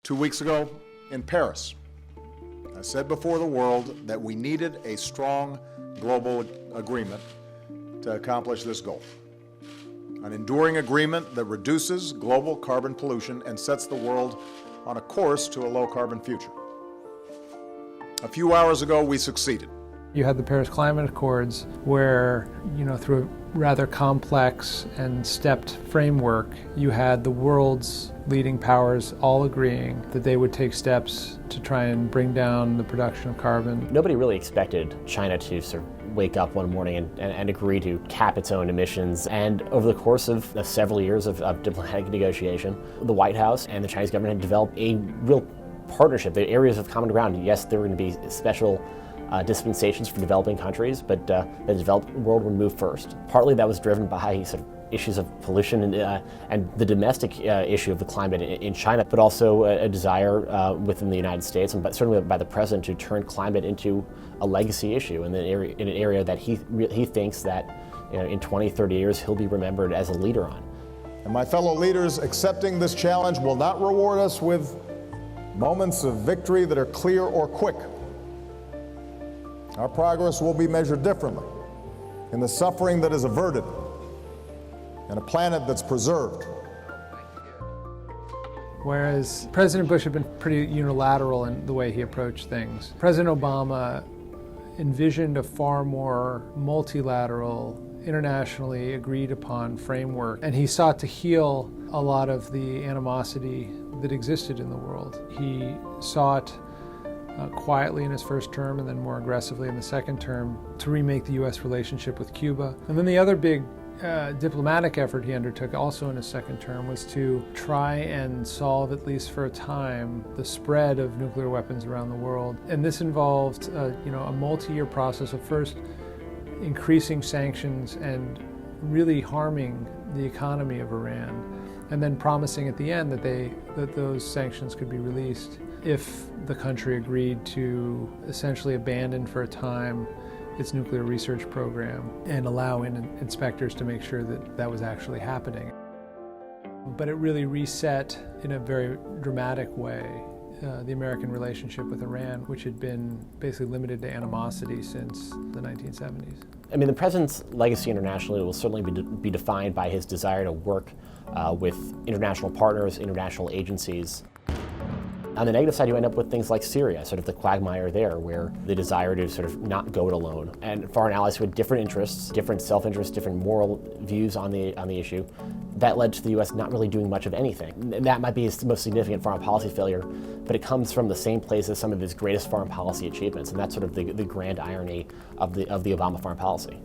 2 weeks ago in Paris, I said before the world that we needed a strong global agreement to accomplish this goal. An enduring agreement that reduces global carbon pollution and sets the world on a course to a low-carbon future. A few hours ago, we succeeded. You had the Paris Climate Accords where, through a rather complex and stepped framework, you had the world's leading powers all agreeing that they would take steps to try and bring down the production of carbon. Nobody really expected China to sort of wake up one morning and agree to cap its own emissions. And over the course of several years of diplomatic negotiation, the White House and the Chinese government had developed a real partnership. The areas of common ground. Yes, there were going to be special dispensations for developing countries, but the developed world would move first. Partly that was driven by sort of issues of pollution and the domestic issue of the climate in China, but also a desire within the United States, and but certainly by the president, to turn climate into a legacy issue in an area that he thinks that in 20, 30 years he'll be remembered as a leader on. And my fellow leaders, accepting this challenge will not reward us with moments of victory that are clear or quick. Our progress will be measured differently in the suffering that is averted and a planet that's preserved. Whereas President Bush had been pretty unilateral in the way he approached things, President Obama envisioned a far more multilateral, internationally agreed upon framework, and he sought to heal a lot of the animosity that existed in the world. He sought quietly in his first term and then more aggressively in the second term to remake the U.S. relationship with Cuba. And then the other big diplomatic effort he undertook also in his second term was to try and solve, at least for a time, the spread of nuclear weapons around the world. And this involved a multi-year process of first increasing sanctions and really harming the economy of Iran, and then promising at the end that those sanctions could be released if the country agreed to essentially abandon for a time its nuclear research program and allow in inspectors to make sure that that was actually happening. But it really reset in a very dramatic way the American relationship with Iran, which had been basically limited to animosity since the 1970s. I mean, the president's legacy internationally will certainly be defined by his desire to work with international partners, international agencies. On the negative side, you end up with things like Syria, sort of the quagmire there, where the desire to sort of not go it alone. And foreign allies who had different interests, different self-interest, different moral views on the issue, that led to the U.S. not really doing much of anything. And that might be his most significant foreign policy failure, but it comes from the same place as some of his greatest foreign policy achievements, and that's sort of the grand irony of the Obama foreign policy.